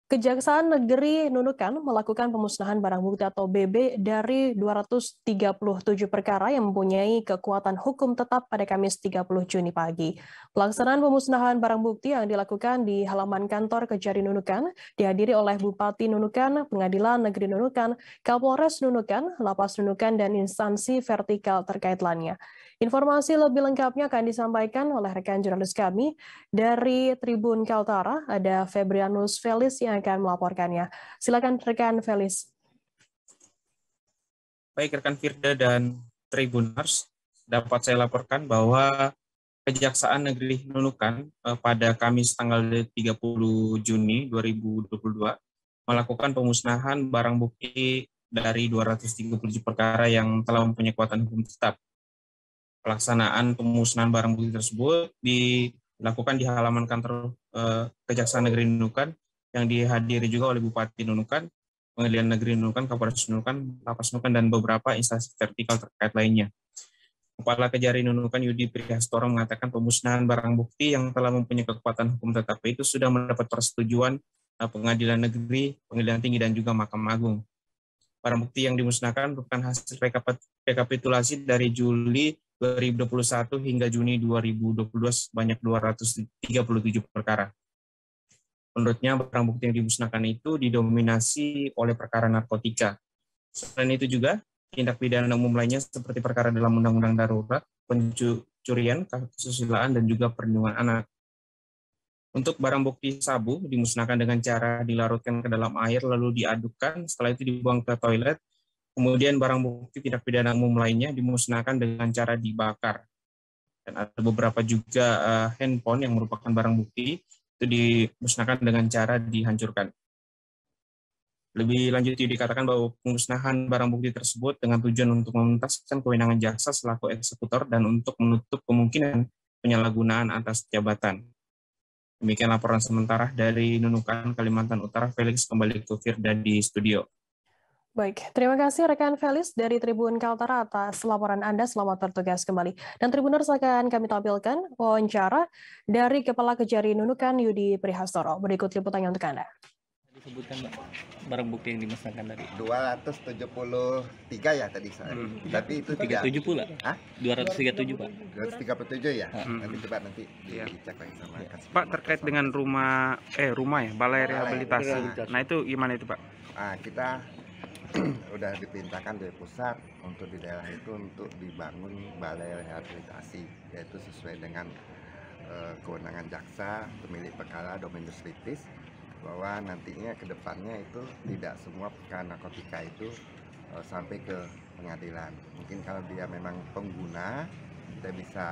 Kejaksaan Negeri Nunukan melakukan pemusnahan barang bukti atau BB dari 237 perkara yang mempunyai kekuatan hukum tetap pada Kamis 30 Juni pagi. Pelaksanaan pemusnahan barang bukti yang dilakukan di halaman kantor Kejari Nunukan dihadiri oleh Bupati Nunukan, Pengadilan Negeri Nunukan, Kapolres Nunukan, Lapas Nunukan, dan instansi vertikal terkait lainnya. Informasi lebih lengkapnya akan disampaikan oleh rekan jurnalis kami dari Tribun Kaltara, ada Febrianus Felis yang akan melaporkannya. Silakan rekan Felis. Baik rekan Firda dan Tribuners, dapat saya laporkan bahwa Kejaksaan Negeri Nunukan pada Kamis tanggal 30 Juni 2022 melakukan pemusnahan barang bukti dari 237 perkara yang telah mempunyai kekuatan hukum tetap. Pelaksanaan pemusnahan barang bukti tersebut dilakukan di halaman kantor Kejaksaan Negeri Nunukan yang dihadiri juga oleh Bupati Nunukan, Pengadilan Negeri Nunukan, Kapolres Nunukan, Lapas Nunukan, dan beberapa instansi vertikal terkait lainnya. Kepala Kejari Nunukan Yudi Prihastoro mengatakan pemusnahan barang bukti yang telah mempunyai kekuatan hukum tetap itu sudah mendapat persetujuan Pengadilan Negeri, Pengadilan Tinggi, dan juga Mahkamah Agung. Barang bukti yang dimusnahkan merupakan hasil rekapitulasi dari Juli 2021 hingga Juni 2022 sebanyak 237 perkara. Menurutnya, barang bukti yang dimusnahkan itu didominasi oleh perkara narkotika. Selain itu juga, tindak pidana umum lainnya seperti perkara dalam Undang-Undang Darurat, pencurian, kesusilaan, dan juga perlindungan anak. Untuk barang bukti sabu dimusnahkan dengan cara dilarutkan ke dalam air lalu diadukkan, setelah itu dibuang ke toilet. Kemudian barang bukti tindak pidana umum lainnya dimusnahkan dengan cara dibakar. Dan ada beberapa juga handphone yang merupakan barang bukti itu dimusnahkan dengan cara dihancurkan. Lebih lanjut dikatakan bahwa pemusnahan barang bukti tersebut dengan tujuan untuk menuntaskan kewenangan jaksa selaku eksekutor dan untuk menutup kemungkinan penyalahgunaan atas jabatan. Demikian laporan sementara dari Nunukan, Kalimantan Utara. Felix kembali ke Firda di studio. Baik, terima kasih rekan Felis dari Tribun Kaltara atas laporan Anda. Selamat bertugas kembali. Dan Tribuners akan kami tampilkan wawancara dari Kepala Kejari Nunukan Yudi Prihastoro. Berikut liputannya untuk Anda. Disebutkan Mbak, barang bukti yang dimusnahkan tadi 273 ya tadi saya. Tapi itu 37 pula. Hah? 237 Pak. 237 ya. Nanti coba dicek lagi sama Pak, terkait dengan rumah ya, balai rehabilitasi. Nah, itu gimana itu Pak? Kita udah diperintahkan dari pusat untuk di daerah itu untuk dibangun balai rehabilitasi, yaitu sesuai dengan kewenangan jaksa pemilik perkara dominus litis, bahwa nantinya ke depannya itu tidak semua perkara narkotika itu sampai ke pengadilan. Mungkin kalau dia memang pengguna, kita bisa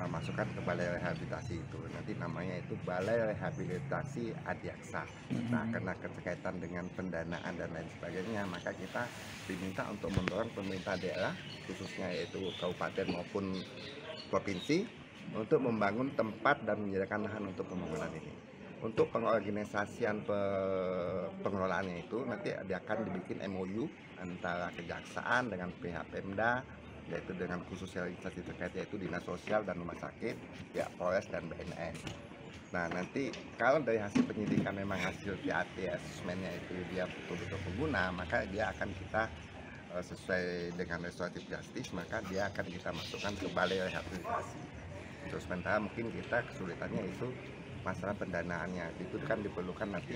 masukkan ke balai rehabilitasi itu. Nanti namanya itu Balai Rehabilitasi Adiaksa. Nah, karena berkaitan dengan pendanaan dan lain sebagainya, maka kita diminta untuk mendorong pemerintah daerah, khususnya yaitu kabupaten maupun provinsi, untuk membangun tempat dan menyediakan lahan untuk pembangunan ini. Untuk pengorganisasian pengelolaannya itu nanti akan dibikin MOU antara kejaksaan dengan pihak Pemda, yaitu dengan khususnya instansi terkait yaitu Dinas Sosial dan Rumah Sakit, ya Polres dan BNN. Nah, nanti kalau dari hasil penyidikan memang hasil TAT asesmennya itu dia betul-betul pengguna, maka dia akan kita sesuai dengan restoratif justice, maka dia akan kita masukkan ke balai rehabilitasi. Terus sementara mungkin kita kesulitannya itu masalah pendanaannya, itu kan diperlukan nanti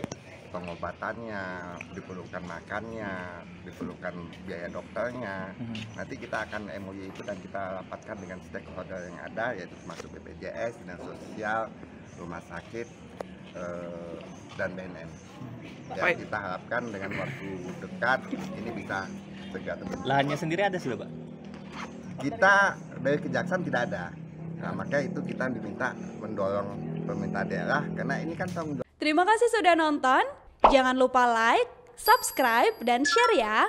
pengobatannya, diperlukan makannya, diperlukan biaya dokternya. Nanti kita akan MOU itu dan kita rapatkan dengan stakeholder yang ada, yaitu termasuk BPJS, Dinas Sosial, Rumah Sakit, dan BNN. Ya, kita harapkan dengan waktu dekat ini bisa segera terbentuk. Lahannya sendiri ada sudah Pak? Kita dari kejaksaan tidak ada. Nah, maka itu kita diminta mendorong pemerintah daerah karena ini kan tanggung jawab. Terima kasih sudah nonton. Jangan lupa like, subscribe, dan share ya.